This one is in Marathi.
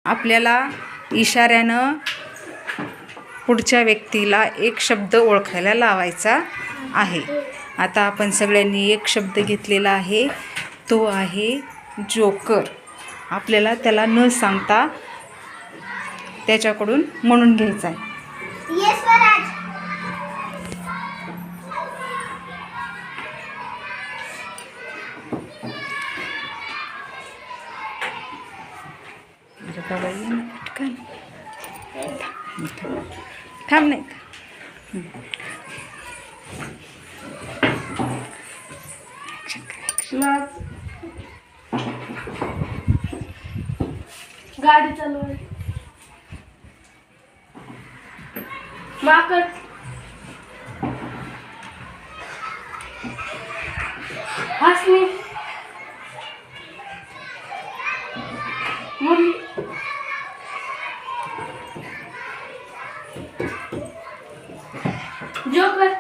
आपल्याला इशाऱ्यानं पुढच्या व्यक्तीला एक शब्द ओळखायला लावायचा आहे. आता आपण सगळ्यांनी एक शब्द घेतलेला आहे, तो आहे जोकर. आपल्याला त्याला न सांगता त्याच्याकडून म्हणून घ्यायचा आहे. थांब नाही गाडी चालवाय माकड हसणे मुली जोकर